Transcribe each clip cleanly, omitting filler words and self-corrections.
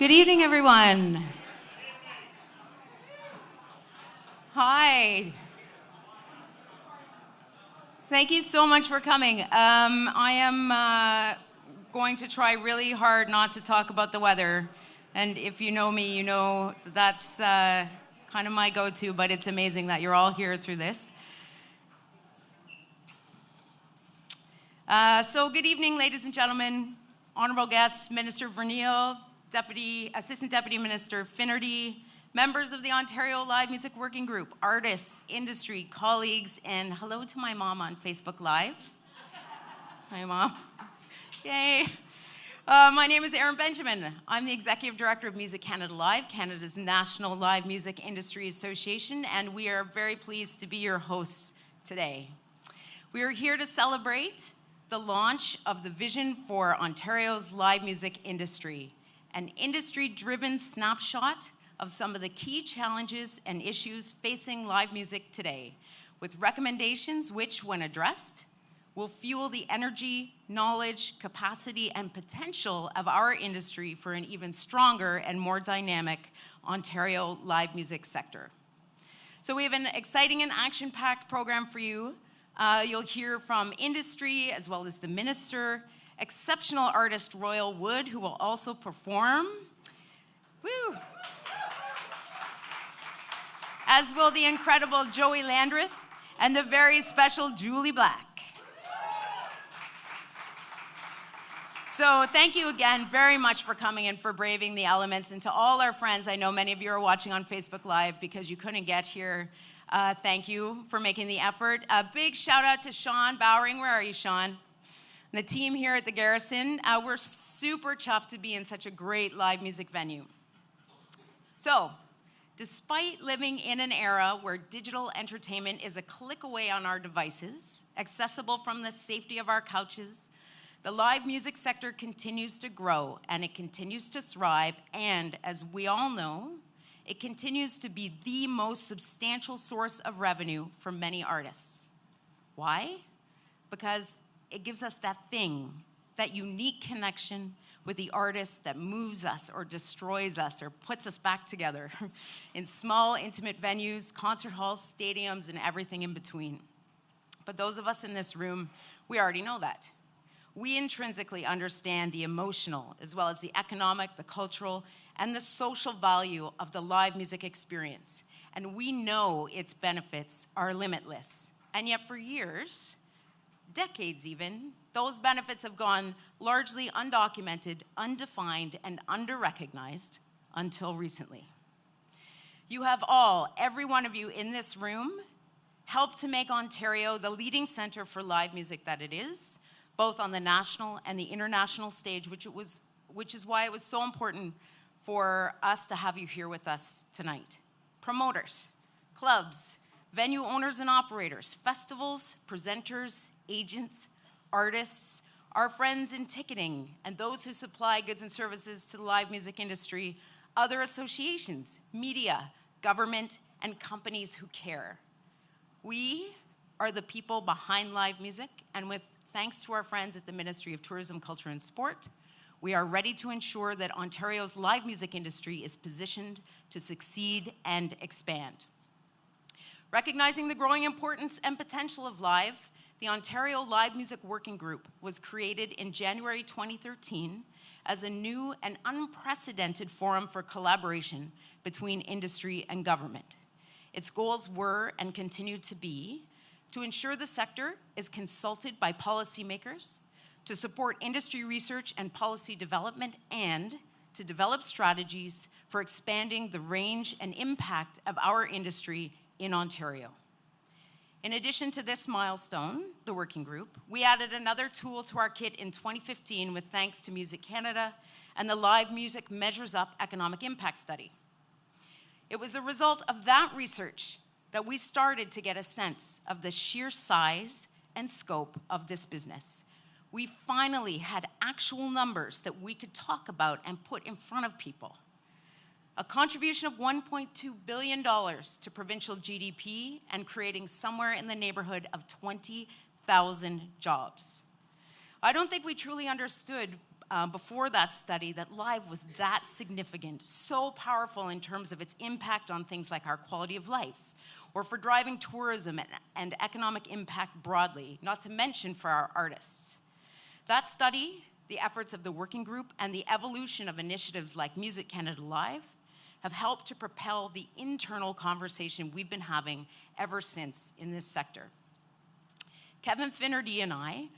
Good evening, everyone. Hi. Thank you so much for coming. I am going to try really hard not to talk about the weather. And if you know me, you know that's kind of my go-to, but it's amazing that you're all here through this. So good evening, ladies and gentlemen, honourable guests, Minister Vernile, Assistant Deputy Minister Finnerty, members of the Ontario Live Music Working Group, artists, industry, colleagues, and hello to my mom on Facebook Live. Hi, Mom. Yay. My name is Erin Benjamin. I'm the Executive Director of Music Canada Live, Canada's National Live Music Industry Association, and we are very pleased to be your hosts today. We are here to celebrate the launch of the Vision for Ontario's Live Music Industry, an industry-driven snapshot of some of the key challenges and issues facing live music today, with recommendations which, when addressed, will fuel the energy, knowledge, capacity, and potential of our industry for an even stronger and more dynamic Ontario live music sector. So we have an exciting and action-packed program for you. You'll hear from industry as well as the minister, exceptional artist Royal Wood, who will also perform. Woo! As will the incredible Jully Landreth and the very special Jully Black. So thank you again very much for coming and for braving the elements. And to all our friends, I know many of you are watching on Facebook Live because you couldn't get here. Thank you for making the effort. A big shout out to Sean Bowering. Where are you, Sean? And the team here at the Garrison. We're super chuffed to be in such a great live music venue. So, despite living in an era where digital entertainment is a click away on our devices, accessible from the safety of our couches, the live music sector continues to grow and it continues to thrive, and as we all know, it continues to be the most substantial source of revenue for many artists. Why? Because it gives us that thing, that unique connection with the artist that moves us or destroys us or puts us back together in small, intimate venues, concert halls, stadiums, and everything in between. But those of us in this room, we already know that. We intrinsically understand the emotional, as well as the economic, the cultural, and the social value of the live music experience. And we know its benefits are limitless. And yet for years, decades even, those benefits have gone largely undocumented, undefined, and under-recognized until recently. You have all, every one of you in this room, helped to make Ontario the leading center for live music that it is, both on the national and the international stage, which is why it was so important for us to have you here with us tonight. Promoters, clubs, venue owners and operators, festivals, presenters, agents, artists, our friends in ticketing, and those who supply goods and services to the live music industry, other associations, media, government, and companies who care. We are the people behind live music, and with thanks to our friends at the Ministry of Tourism, Culture and Sport, we are ready to ensure that Ontario's live music industry is positioned to succeed and expand. Recognizing the growing importance and potential of live, the Ontario Live Music Working Group was created in January 2013 as a new and unprecedented forum for collaboration between industry and government. Its goals were and continue to be to ensure the sector is consulted by policymakers, to support industry research and policy development, and to develop strategies for expanding the range and impact of our industry in Ontario. In addition to this milestone, the working group, we added another tool to our kit in 2015 with thanks to Music Canada and the Live Music Measures Up Economic Impact Study. It was a result of that research that we started to get a sense of the sheer size and scope of this business. We finally had actual numbers that we could talk about and put in front of people. A contribution of $1.2 billion to provincial GDP and creating somewhere in the neighborhood of 20,000 jobs. I don't think we truly understood before that study that live was that significant, so powerful in terms of its impact on things like our quality of life, or for driving tourism and economic impact broadly, not to mention for our artists. That study, the efforts of the working group, and the evolution of initiatives like Music Canada Live have helped to propel the internal conversation we've been having ever since in this sector. Kevin Finnerty and I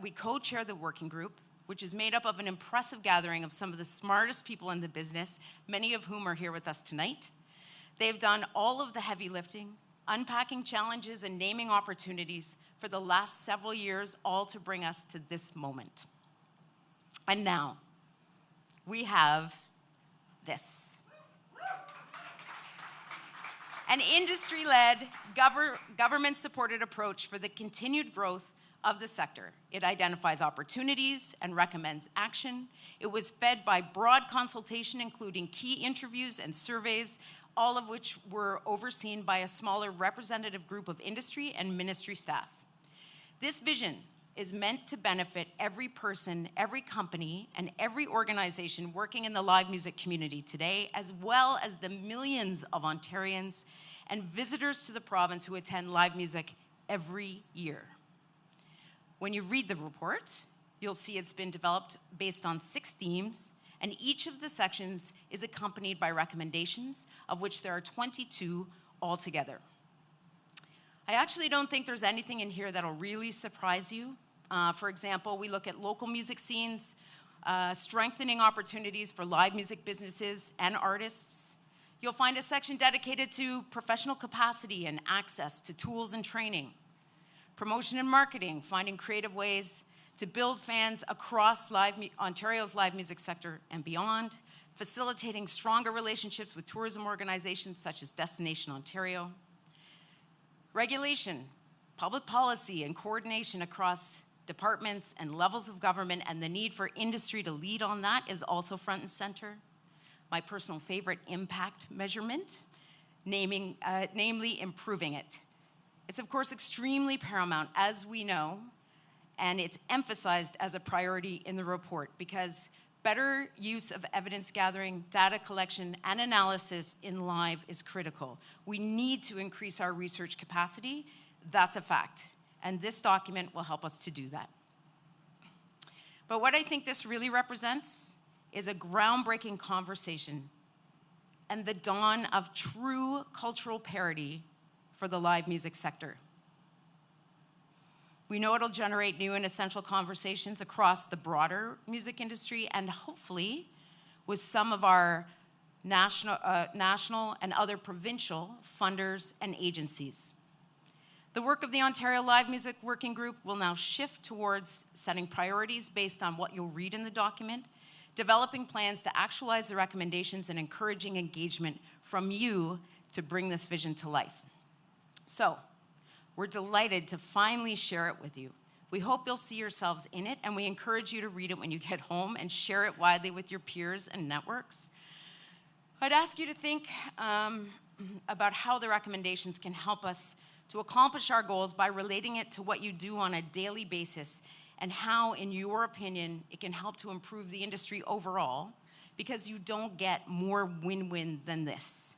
we co-chair the working group, which is made up of an impressive gathering of some of the smartest people in the business, many of whom are here with us tonight. They've done all of the heavy lifting, unpacking challenges and naming opportunities for the last several years, all to bring us to this moment. And now, we have this. An industry-led, government-supported approach for the continued growth of the sector. It identifies opportunities and recommends action. It was fed by broad consultation, including key interviews and surveys, all of which were overseen by a smaller representative group of industry and ministry staff. This vision is meant to benefit every person, every company, and every organization working in the live music community today, as well as the millions of Ontarians and visitors to the province who attend live music every year. When you read the report, you'll see it's been developed based on 6 themes, and each of the sections is accompanied by recommendations, of which there are 22 altogether. I actually don't think there's anything in here that'll really surprise you. For example, we look at local music scenes, strengthening opportunities for live music businesses and artists. You'll find a section dedicated to professional capacity and access to tools and training. Promotion and marketing, finding creative ways to build fans across Ontario's live music sector and beyond, facilitating stronger relationships with tourism organizations such as Destination Ontario. Regulation, public policy, and coordination across departments and levels of government, and the need for industry to lead on that is also front and center. My personal favorite, impact measurement, namely improving it. It's of course extremely paramount, as we know, and it's emphasized as a priority in the report because better use of evidence gathering, data collection, and analysis in live is critical. We need to increase our research capacity. That's a fact. And this document will help us to do that. But what I think this really represents is a groundbreaking conversation and the dawn of true cultural parity for the live music sector. We know it'll generate new and essential conversations across the broader music industry and hopefully with some of our national and other provincial funders and agencies. The work of the Ontario Live Music Working Group will now shift towards setting priorities based on what you'll read in the document, developing plans to actualize the recommendations, and encouraging engagement from you to bring this vision to life. So, we're delighted to finally share it with you. We hope you'll see yourselves in it, and we encourage you to read it when you get home and share it widely with your peers and networks. I'd ask you to think about how the recommendations can help us to accomplish our goals by relating it to what you do on a daily basis and how, in your opinion, it can help to improve the industry overall, because you don't get more win-win than this.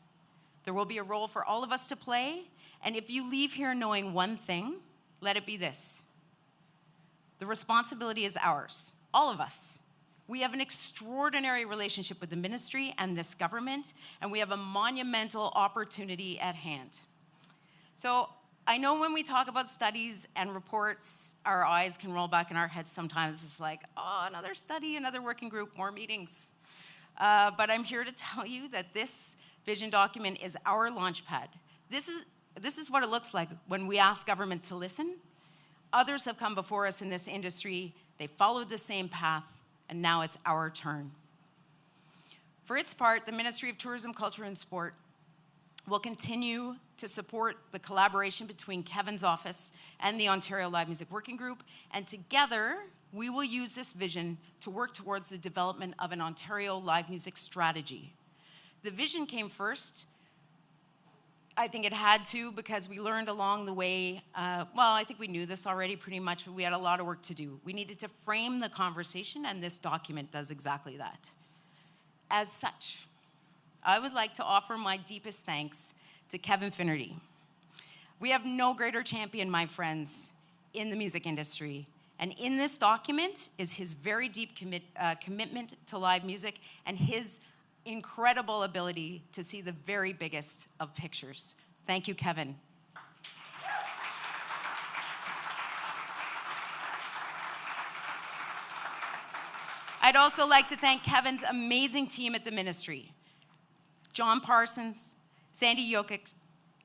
There will be a role for all of us to play, and if you leave here knowing one thing, let it be this. The responsibility is ours, all of us. We have an extraordinary relationship with the ministry and this government, and we have a monumental opportunity at hand. So I know when we talk about studies and reports, our eyes can roll back in our heads sometimes. It's like, oh, another study, another working group, more meetings. But I'm here to tell you that this vision document is our launch pad. This is what it looks like when we ask government to listen. Others have come before us in this industry. They followed the same path, and now it's our turn. For its part, the Ministry of Tourism, Culture and Sport will continue to support the collaboration between Kevin's office and the Ontario Live Music Working Group, and together we will use this vision to work towards the development of an Ontario live music strategy. The vision came first, I think it had to, because we learned along the way, well, I think we knew this already pretty much, but we had a lot of work to do. We needed to frame the conversation, and this document does exactly that. As such, I would like to offer my deepest thanks to Kevin Finnerty. We have no greater champion, my friends, in the music industry. And in this document is his very deep commitment to live music and his incredible ability to see the very biggest of pictures. Thank you, Kevin. I'd also like to thank Kevin's amazing team at the ministry. John Parsons, Sandy Jokic,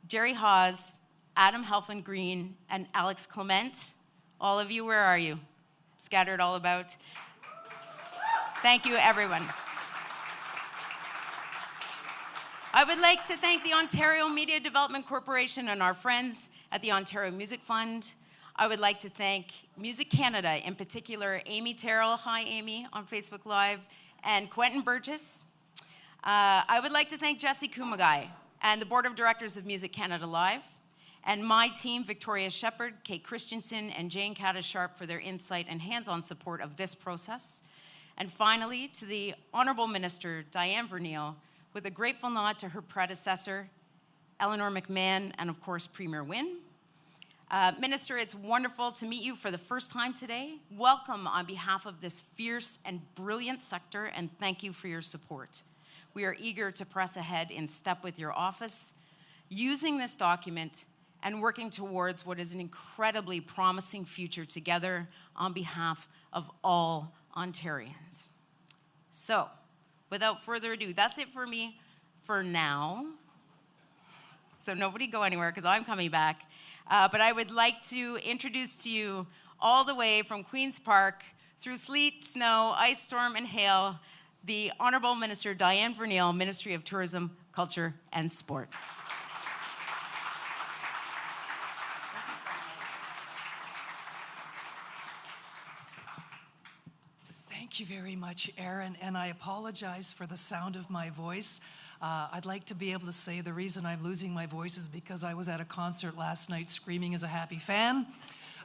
Jerry Hawes, Adam Helfand-Green, and Alex Clement. All of you, where are you? Scattered all about. Thank you, everyone. I would like to thank the Ontario Media Development Corporation and our friends at the Ontario Music Fund. I would like to thank Music Canada, in particular Amy Terrell, hi Amy, on Facebook Live, and Quentin Burgess. I would like to thank Jesse Kumagai and the Board of Directors of Music Canada Live, and my team, Victoria Shepard, Kate Christensen, and Jane Caddis-Sharp, for their insight and hands-on support of this process. And finally, to the Honourable Minister, Daiene Vernile, with a grateful nod to her predecessor, Eleanor McMahon, and of course, Premier Wynne. Minister, it's wonderful to meet you for the first time today. Welcome on behalf of this fierce and brilliant sector, and thank you for your support. We are eager to press ahead in step with your office, using this document and working towards what is an incredibly promising future together on behalf of all Ontarians. So, without further ado, that's it for me for now. So nobody go anywhere, because I'm coming back. But I would like to introduce to you, all the way from Queen's Park, through sleet, snow, ice storm, and hail, the Honourable Minister Daiene Vernile, Ministry of Tourism, Culture, and Sport. Thank you very much, Erin, and I apologize for the sound of my voice. I'd like to be able to say the reason I'm losing my voice is because I was at a concert last night screaming as a happy fan,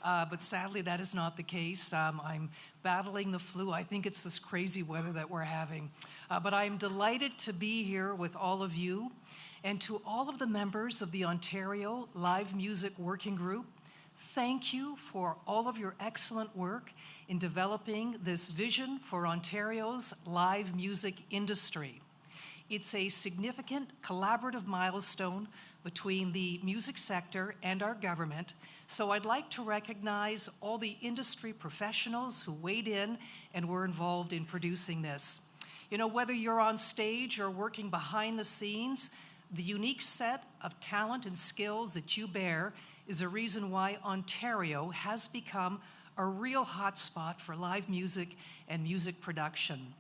but sadly that is not the case. I'm battling the flu. I think it's this crazy weather that we're having. But I'm delighted to be here with all of you, and to all of the members of the Ontario Live Music Working Group. Thank you for all of your excellent work in developing this vision for Ontario's live music industry. It's a significant collaborative milestone between the music sector and our government, so I'd like to recognize all the industry professionals who weighed in and were involved in producing this. You know, whether you're on stage or working behind the scenes, the unique set of talent and skills that you bear is a reason why Ontario has become a real hotspot for live music and music production.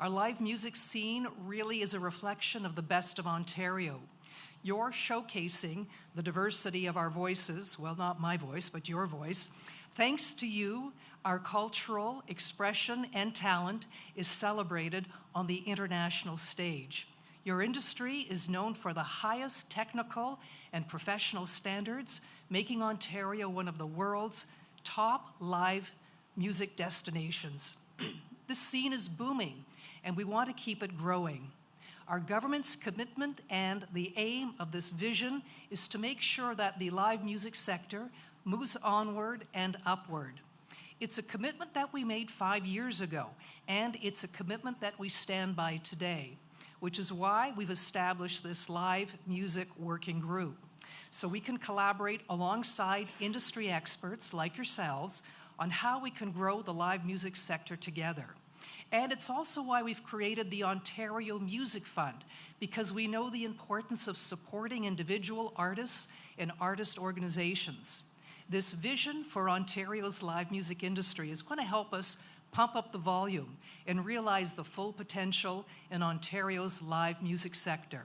Our live music scene really is a reflection of the best of Ontario. You're showcasing the diversity of our voices, well, not my voice, but your voice. Thanks to you, our cultural expression and talent is celebrated on the international stage. Your industry is known for the highest technical and professional standards, making Ontario one of the world's top live music destinations. This scene is booming, and we want to keep it growing. Our government's commitment and the aim of this vision is to make sure that the live music sector moves onward and upward. It's a commitment that we made 5 years ago, and it's a commitment that we stand by today, which is why we've established this live music working group, so we can collaborate alongside industry experts like yourselves on how we can grow the live music sector together. And it's also why we've created the Ontario Music Fund, because we know the importance of supporting individual artists and artist organizations. This vision for Ontario's live music industry is going to help us pump up the volume and realize the full potential in Ontario's live music sector.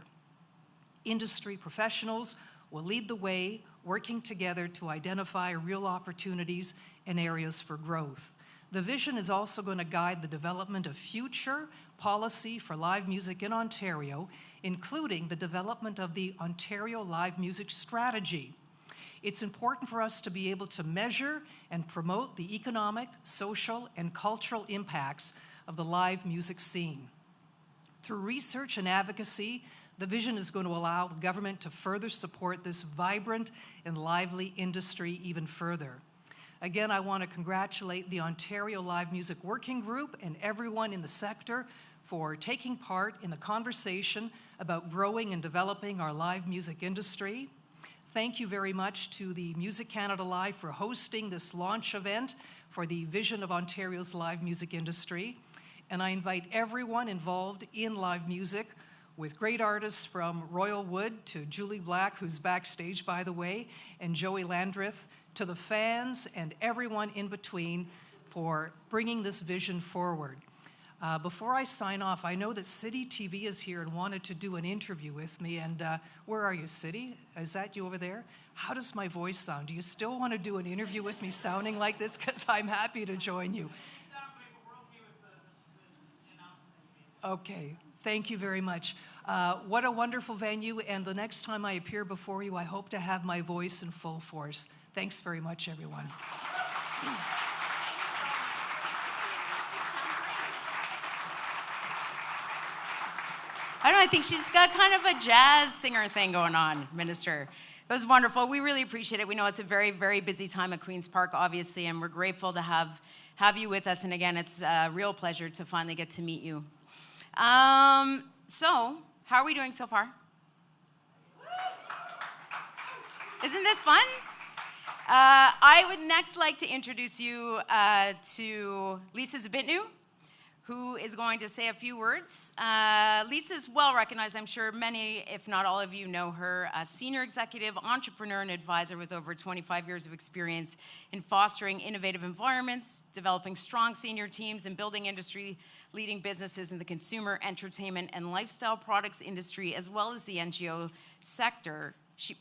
Industry professionals will lead the way, working together to identify real opportunities and areas for growth. The vision is also going to guide the development of future policy for live music in Ontario, including the development of the Ontario Live Music Strategy. It's important for us to be able to measure and promote the economic, social, and cultural impacts of the live music scene. Through research and advocacy, the vision is going to allow the government to further support this vibrant and lively industry even further. Again, I want to congratulate the Ontario Live Music Working Group and everyone in the sector for taking part in the conversation about growing and developing our live music industry. Thank you very much to the Music Canada Live for hosting this launch event for the vision of Ontario's live music industry. And I invite everyone involved in live music, with great artists from Royal Wood to Jully Black, who's backstage, by the way, and Joey Landreth, to the fans and everyone in between for bringing this vision forward. Before I sign off, I know that City TV is here and wanted to do an interview with me. And where are you, City? Is that you over there? How does my voice sound? Do you still want to do an interview with me sounding like this? Because I'm happy to join you. Okay, thank you very much. What a wonderful venue, and the next time I appear before you, I hope to have my voice in full force. Thanks very much, everyone. I don't know, I think she's got kind of a jazz singer thing going on, Minister. It was wonderful. We really appreciate it. We know it's a very, very busy time at Queen's Park, obviously, and we're grateful to have you with us. And again, it's a real pleasure to finally get to meet you. So, how are we doing so far? Isn't this fun? I would next like to introduce you to Lisa Zbitnew, who is going to say a few words. Lisa is well recognized. I'm sure many, if not all of you, know her. A senior executive, entrepreneur, and advisor with over 25 years of experience in fostering innovative environments, developing strong senior teams, and building industry-leading businesses in the consumer, entertainment, and lifestyle products industry, as well as the NGO sector. She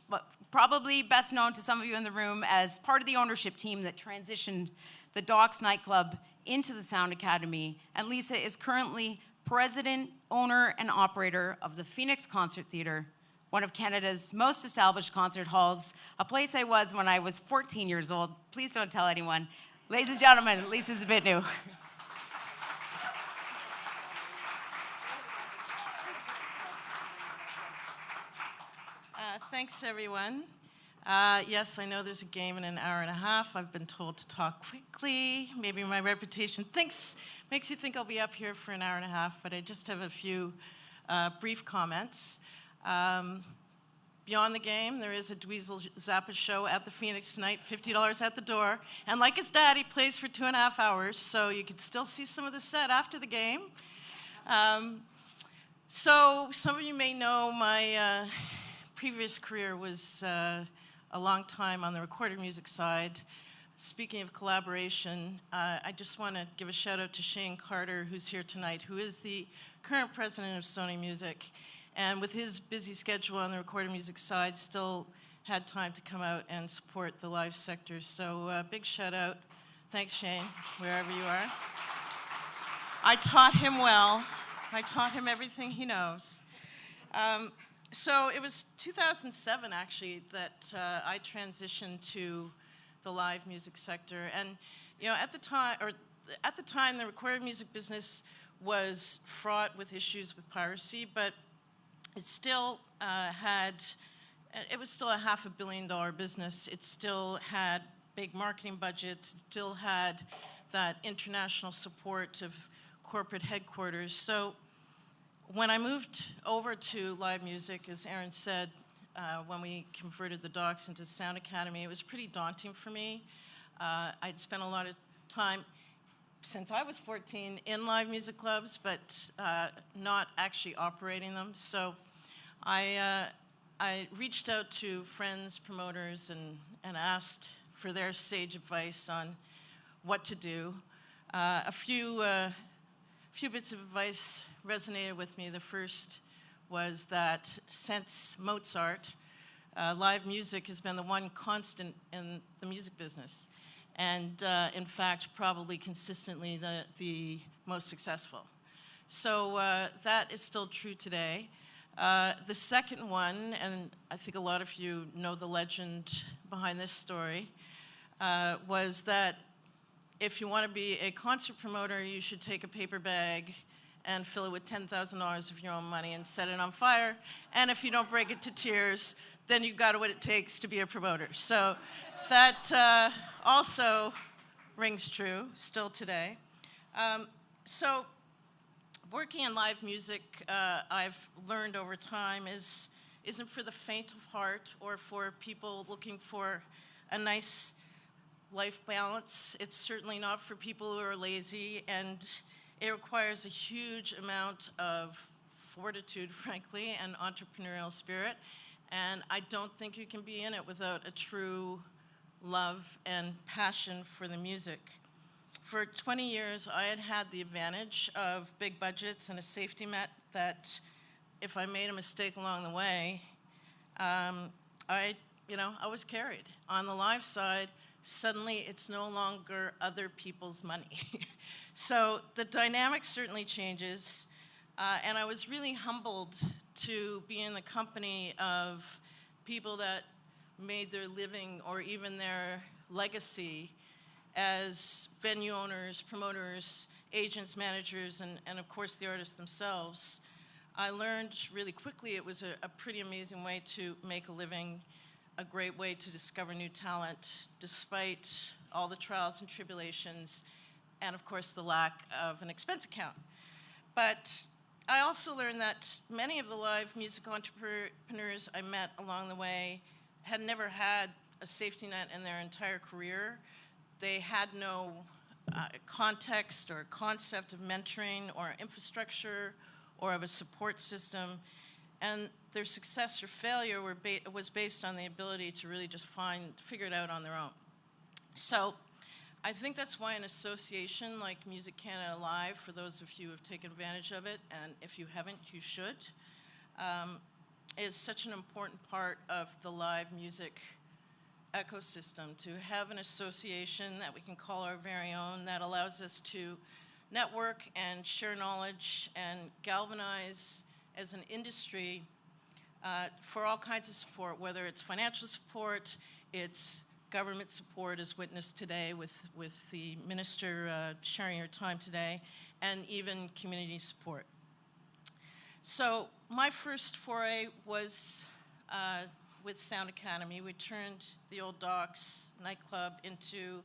probably best known to some of you in the room as part of the ownership team that transitioned the Docks nightclub into the Sound Academy. And Lisa is currently president, owner, and operator of the Phoenix Concert Theatre, one of Canada's most established concert halls, a place I was when I was 14 years old. Please don't tell anyone. Ladies and gentlemen, Lisa Zbitnew. Thanks, everyone. Yes, I know there's a game in an hour and a half. I've been told to talk quickly. Maybe my reputation makes you think I'll be up here for an hour and a half, but I just have a few brief comments. Beyond the game, there is a Dweezil Zappa show at the Phoenix tonight, $50 at the door. And like his dad, he plays for 2.5 hours, so you could still see some of the set after the game. So some of you may know my previous career was a long time on the recorded music side. Speaking of collaboration, I just want to give a shout out to Shane Carter, who's here tonight, who is the current president of Sony Music, and with his busy schedule on the recorded music side, still had time to come out and support the live sector. So big shout out. Thanks, Shane, wherever you are. I taught him well. I taught him everything he knows. So it was 2007, actually, that I transitioned to the live music sector. And, you know, at the time, the recorded music business was fraught with issues with piracy, but it still it was still a $500 million business. It still had big marketing budgets. It still had that international support of corporate headquarters. So when I moved over to live music, as Erin said, when we converted the Docks into Sound Academy, it was pretty daunting for me. I'd spent a lot of time since I was 14 in live music clubs, but not actually operating them. So I reached out to friends, promoters, and asked for their sage advice on what to do. A few bits of advice resonated with me. The first was that since Mozart, live music has been the one constant in the music business. and in fact, probably consistently the most successful. So that is still true today. The second one, and I think a lot of you know the legend behind this story, was that if you want to be a concert promoter, you should take a paper bag and fill it with $10,000 of your own money and set it on fire. And if you don't break it to tears, then you've got what it takes to be a promoter. So that also rings true still today. So working in live music, I've learned over time, isn't for the faint of heart or for people looking for a nice life balance. It's certainly not for people who are lazy, and it requires a huge amount of fortitude, frankly, and entrepreneurial spirit. And I don't think you can be in it without a true love and passion for the music. For 20 years, I had the advantage of big budgets and a safety net that if I made a mistake along the way, I was carried. On the live side, suddenly it's no longer other people's money. So the dynamic certainly changes, and I was really humbled to be in the company of people that made their living or even their legacy as venue owners, promoters, agents, managers, and of course the artists themselves. I learned really quickly it was a pretty amazing way to make a living, a great way to discover new talent, despite all the trials and tribulations, and of course the lack of an expense account. But I also learned that many of the live music entrepreneurs I met along the way had never had a safety net in their entire career. They had no context or concept of mentoring or infrastructure or of a support system. And their success or failure was based on the ability to really just figure it out on their own. So I think that's why an association like Music Canada Live, for those of you who have taken advantage of it, and if you haven't, you should, is such an important part of the live music ecosystem, to have an association that we can call our very own that allows us to network and share knowledge and galvanize as an industry for all kinds of support, whether it's financial support, it's government support as witnessed today with the minister sharing her time today, and even community support. So my first foray was with Sound Academy. We turned the old Docks nightclub into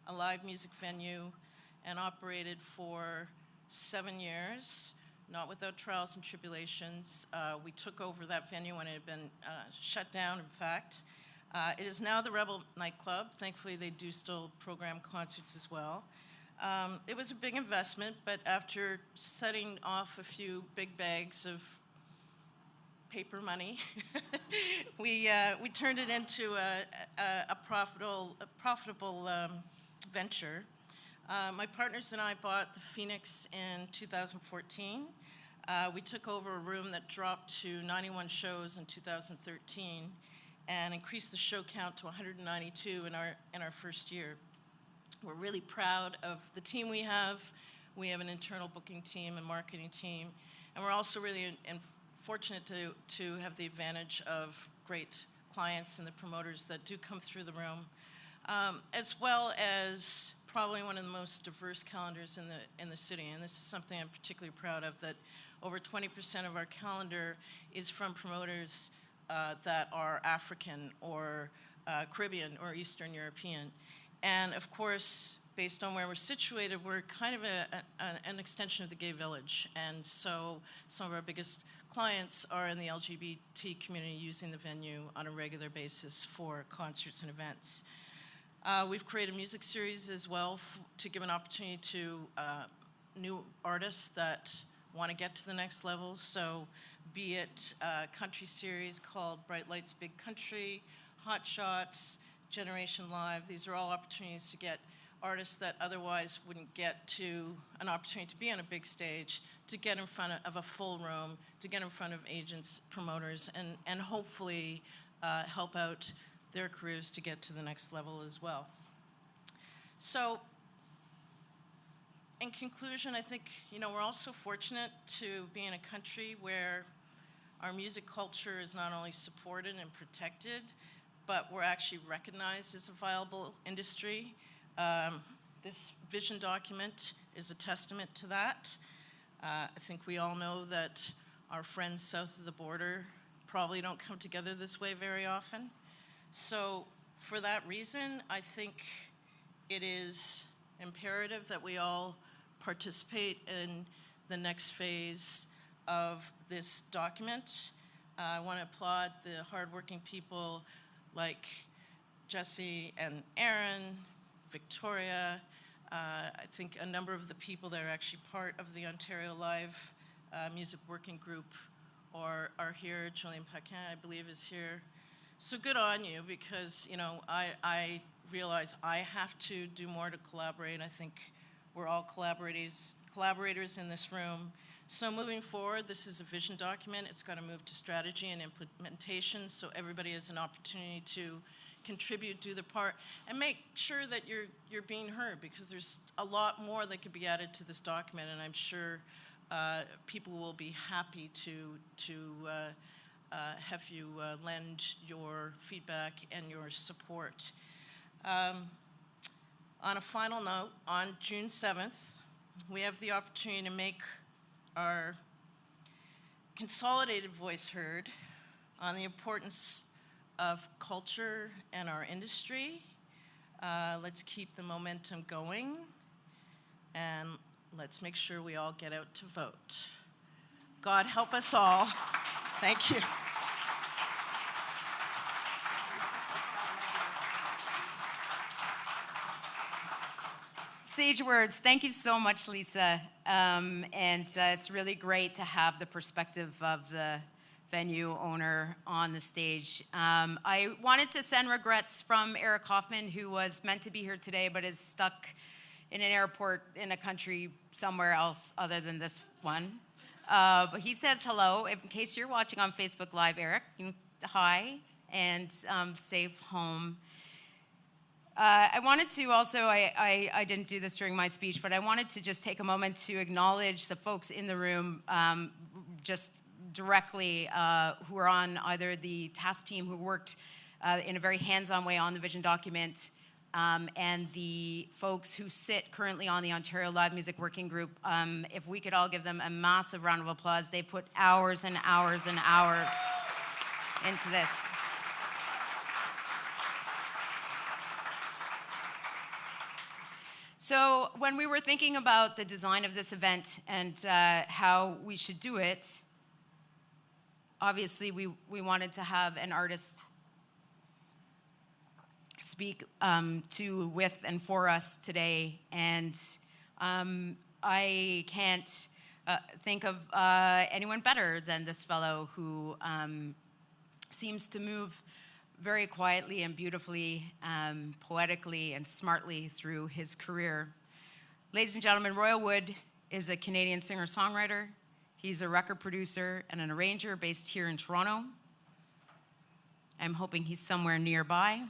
a live music venue and operated for 7 years, not without trials and tribulations. We took over that venue when it had been shut down, in fact. It is now the Rebel nightclub. Thankfully, they do still program concerts as well. It was a big investment, but after setting off a few big bags of paper money, we turned it into a profitable venture. My partners and I bought the Phoenix in 2014. We took over a room that dropped to 91 shows in 2013 and increased the show count to 192 in our first year. We're really proud of the team we have. We have an internal booking team and marketing team, and we're also really fortunate to have the advantage of great clients and the promoters that do come through the room, as well as probably one of the most diverse calendars in the city. And this is something I'm particularly proud of, that over 20% of our calendar is from promoters that are African or Caribbean or Eastern European. And of course, based on where we're situated, we're kind of an extension of the gay village. And so some of our biggest clients are in the LGBT community, using the venue on a regular basis for concerts and events. We've created a music series as well to give an opportunity to new artists that want to get to the next level. So be it a country series called Bright Lights Big Country, Hot Shots, Generation Live. These are all opportunities to get artists that otherwise wouldn't get to an opportunity to be on a big stage, to get in front of a full room, to get in front of agents, promoters, and hopefully help out their careers to get to the next level as well. So, in conclusion, I think, we're also fortunate to be in a country where our music culture is not only supported and protected, but we're actually recognized as a viable industry. This vision document is a testament to that. I think we all know that our friends south of the border probably don't come together this way very often. So for that reason, I think it is imperative that we all participate in the next phase of this document. I want to applaud the hardworking people like Jesse and Erin, Victoria. I think a number of the people that are actually part of the Ontario Live Music Working Group are here. Jully Black, I believe, is here. So good on you, because I realize I have to do more to collaborate. I think we're all collaborators in this room. So moving forward, this is a vision document. It's got to move to strategy and implementation, so everybody has an opportunity to contribute, do their part, and make sure that you're being heard, because there's a lot more that could be added to this document, and I'm sure people will be happy to have you lend your feedback and your support. On a final note, on June 7th, we have the opportunity to make our consolidated voice heard on the importance of culture and our industry. Let's keep the momentum going, and let's make sure we all get out to vote. God help us all. Thank you. Sage words. Thank you so much, Lisa. It's really great to have the perspective of the venue owner on the stage. I wanted to send regrets from Eric Hoffman, who was meant to be here today but is stuck in an airport in a country somewhere else other than this one. But he says hello. In case you're watching on Facebook Live, Eric, hi, and safe home. I wanted to also, I didn't do this during my speech, but I wanted to just take a moment to acknowledge the folks in the room just directly who are on either the task team who worked in a very hands-on way on the vision document, and the folks who sit currently on the Ontario Live Music Working Group. If we could all give them a massive round of applause. They put hours and hours and hours into this. So when we were thinking about the design of this event and how we should do it, obviously we wanted to have an artist speak to, with, and for us today. And I can't think of anyone better than this fellow who seems to move very quietly and beautifully, poetically and smartly through his career. Ladies and gentlemen, Royal Wood is a Canadian singer-songwriter. He's a record producer and an arranger based here in Toronto. I'm hoping he's somewhere nearby.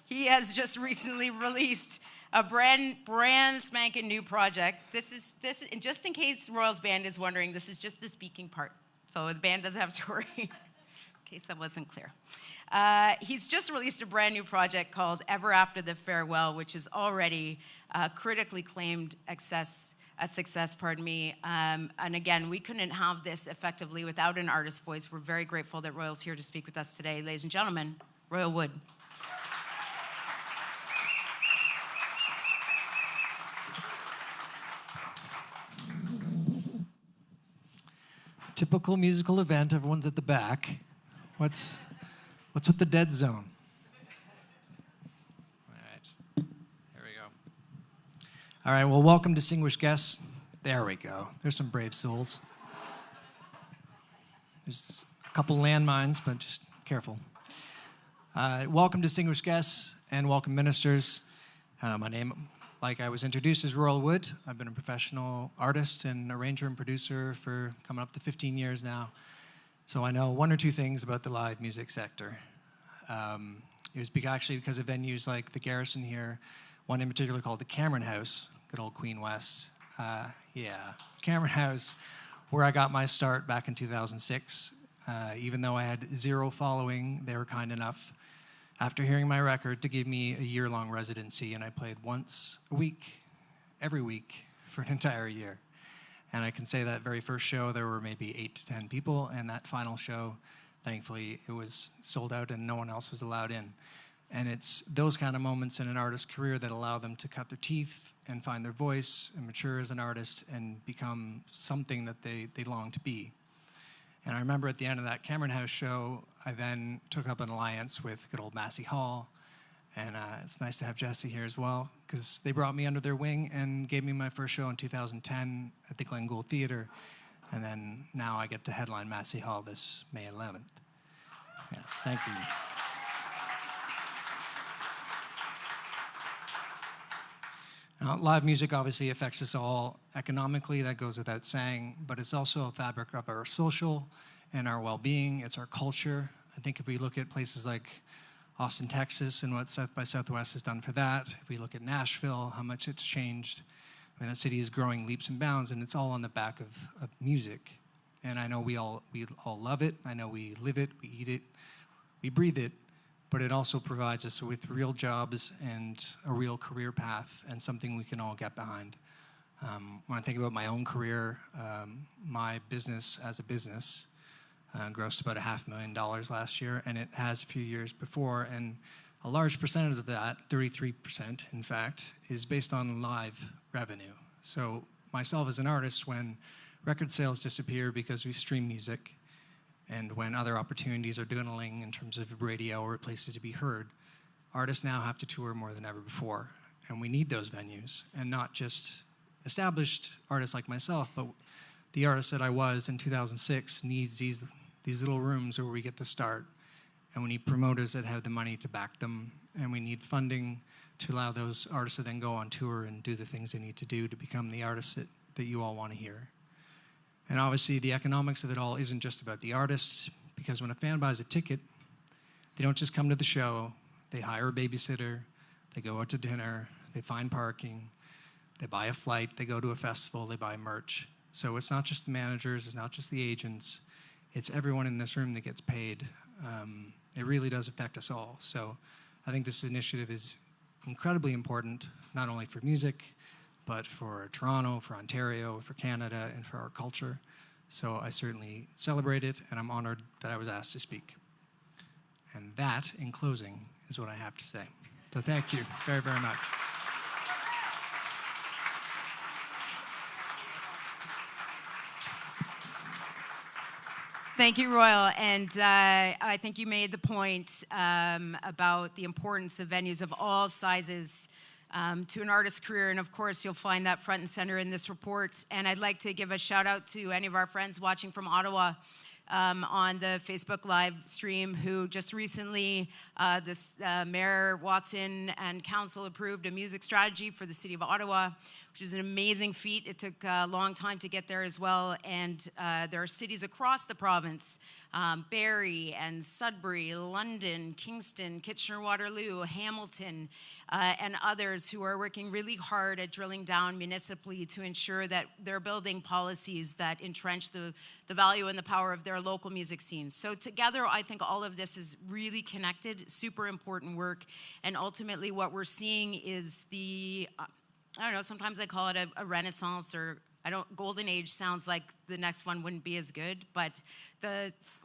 He has just recently released a brand spanking new project. This, and just in case Royal's band is wondering, this is just the speaking part. So the band doesn't have to worry, in case that wasn't clear. He's just released a brand new project called Ever After the Farewell, which is already critically claimed a success, pardon me. And again, we couldn't have this effectively without an artist's voice. We're very grateful that Royal's here to speak with us today. Ladies and gentlemen, Royal Wood. Typical musical event, everyone's at the back. What's with the dead zone? All right, here we go. All right, well, welcome, distinguished guests. There we go. There's some brave souls. There's a couple landmines, but just careful. Welcome, distinguished guests, and welcome, ministers. My name, like I was introduced, is Royal Wood. I've been a professional artist and arranger and producer for coming up to 15 years now. So I know one or two things about the live music sector. It was actually because of venues like the Garrison here, one in particular called the Cameron House, good old Queen West. Cameron House, where I got my start back in 2006. Even though I had zero following, they were kind enough, after hearing my record, to give me a year-long residency, and I played once a week, every week, for an entire year. And I can say that very first show, there were maybe 8 to 10 people, and that final show, thankfully, it was sold out and no one else was allowed in. And it's those kind of moments in an artist's career that allow them to cut their teeth and find their voice and mature as an artist and become something that they long to be. And I remember at the end of that Cameron House show, I then took up an alliance with good old Massey Hall. And it's nice to have Jesse here as well, because they brought me under their wing and gave me my first show in 2010 at the Glen Gould Theatre. And then now I get to headline Massey Hall this May 11th. Yeah, thank you. Now, live music obviously affects us all economically, that goes without saying, but it's also a fabric of our social and our well-being. It's our culture. I think if we look at places like Austin, Texas, and what South by Southwest has done for that, if we look at Nashville, how much it's changed. I mean, that city is growing leaps and bounds, and it's all on the back of music. And I know we all love it. I know we live it, we eat it, we breathe it. But it also provides us with real jobs and a real career path and something we can all get behind. When I think about my own career, my business as a business grossed about $500,000 last year, and it has a few years before, and a large percentage of that, 33% in fact, is based on live revenue. So myself as an artist, when record sales disappear because we stream music, and when other opportunities are dwindling in terms of radio or places to be heard, artists now have to tour more than ever before. And we need those venues, and not just established artists like myself, but the artist that I was in 2006 needs these little rooms where we get to start. And we need promoters that have the money to back them, and we need funding to allow those artists to then go on tour and do the things they need to do to become the artists that you all want to hear. And obviously, the economics of it all isn't just about the artists, because when a fan buys a ticket, they don't just come to the show. They hire a babysitter, they go out to dinner, they find parking, they buy a flight, they go to a festival, they buy merch. So it's not just the managers, it's not just the agents, it's everyone in this room that gets paid. It really does affect us all. So I think this initiative is incredibly important, not only for music, but for Toronto, for Ontario, for Canada, and for our culture. So I certainly celebrate it, and I'm honored that I was asked to speak. And that, in closing, is what I have to say. So thank you very, very much. Thank you, Royal. And I think you made the point about the importance of venues of all sizes to an artist's career, and of course you'll find that front and center in this report. And I'd like to give a shout out to any of our friends watching from Ottawa on the Facebook live stream, who just recently, Mayor Watson and Council approved a music strategy for the City of Ottawa, which is an amazing feat. It took a long time to get there as well, and there are cities across the province, Barrie and Sudbury, London, Kingston, Kitchener-Waterloo, Hamilton, and others who are working really hard at drilling down municipally to ensure that they're building policies that entrench the value and the power of their local music scenes. So together, I think all of this is really connected, super important work, and ultimately what we're seeing is the, I don't know, sometimes I call it a renaissance, or golden age sounds like the next one wouldn't be as good, but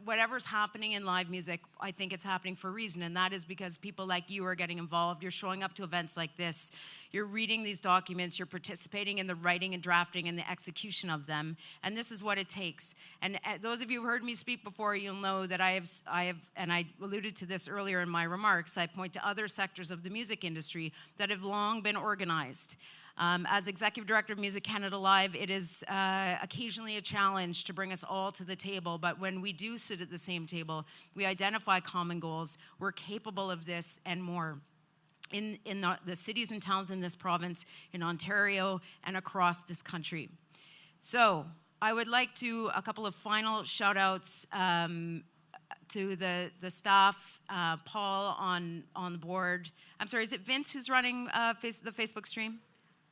whatever's happening in live music, I think it's happening for a reason, and that is because people like you are getting involved. You're showing up to events like this. You're reading these documents. You're participating in the writing and drafting and the execution of them, and this is what it takes. And those of you who heard me speak before, you'll know that I have, and I alluded to this earlier in my remarks, I point to other sectors of the music industry that have long been organized. As Executive Director of Music Canada Live, it is occasionally a challenge to bring us all to the table, but when we do sit at the same table, we identify common goals. We're capable of this and more in the cities and towns in this province, in Ontario, and across this country. So I would like to, a couple of final shout-outs, to the staff, Paul on the board. I'm sorry, is it Vince who's running the Facebook stream?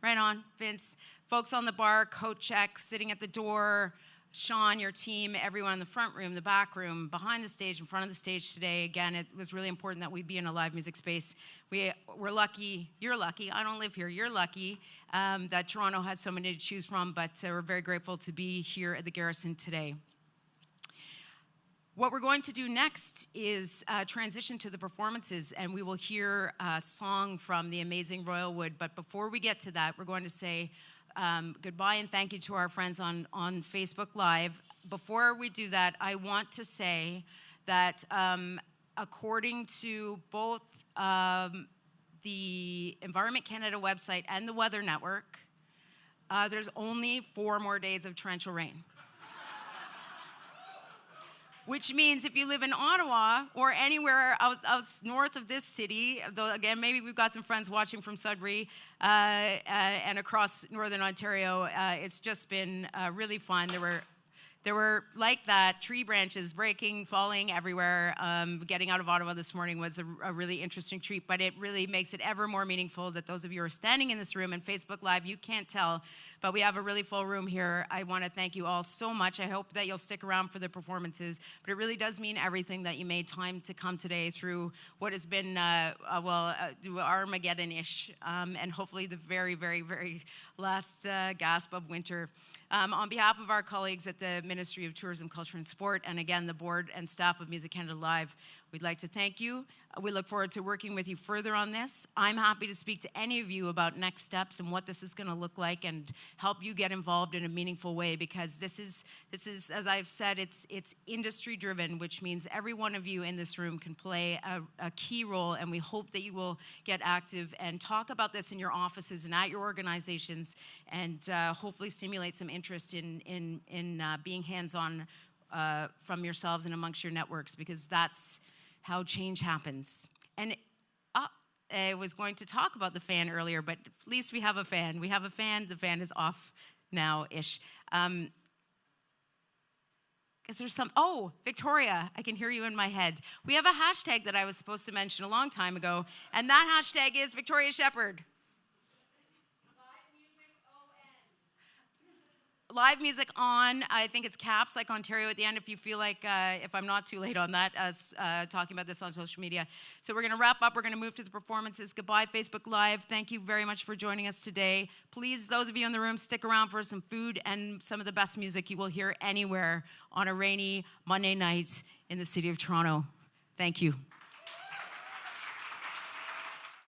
Right on, Vince. Folks on the bar, coat check, sitting at the door, Sean, your team, everyone in the front room, the back room, behind the stage, in front of the stage today. Again, it was really important that we be in a live music space. We're lucky, you're lucky, I don't live here, you're lucky that Toronto has so many to choose from, but we're very grateful to be here at the Garrison today. What we're going to do next is transition to the performances, and we will hear a song from the amazing Royal Wood. But before we get to that, we're going to say goodbye and thank you to our friends on Facebook Live. Before we do that, I want to say that according to both the Environment Canada website and the Weather Network, there's only 4 more days of torrential rain. Which means if you live in Ottawa or anywhere out north of this city, though again, maybe we've got some friends watching from Sudbury and across Northern Ontario, it's just been really fun. There were like that, tree branches breaking, falling everywhere. Getting out of Ottawa this morning was a really interesting treat, but it really makes it ever more meaningful that those of you who are standing in this room and Facebook Live, you can't tell, but we have a really full room here. I want to thank you all so much. I hope that you'll stick around for the performances, but it really does mean everything that you made time to come today through what has been, Armageddon-ish, and hopefully the very, very, very last gasp of winter. On behalf of our colleagues at the Ministry of Tourism, Culture and Sport, and again, the board and staff of Music Canada Live, we'd like to thank you. We look forward to working with you further on this. I'm happy to speak to any of you about next steps and what this is going to look like and help you get involved in a meaningful way, because this is as I've said, it's industry driven, which means every one of you in this room can play a key role, and we hope that you will get active and talk about this in your offices and at your organizations, and hopefully stimulate some interest in being hands-on from yourselves and amongst your networks, because that's how change happens. And I was going to talk about the fan earlier, but at least we have a fan. We have a fan. The fan is off now-ish. Is there some? Oh, Victoria, I can hear you in my head. We have a hashtag that I was supposed to mention a long time ago, and that hashtag is Victoria Shepherd. Live music on, I think it's caps, like Ontario at the end, if you feel like, if I'm not too late on that, as talking about this on social media. So we're going to wrap up. We're going to move to the performances. Goodbye, Facebook Live. Thank you very much for joining us today. Please, those of you in the room, stick around for some food and some of the best music you will hear anywhere on a rainy Monday night in the city of Toronto. Thank you.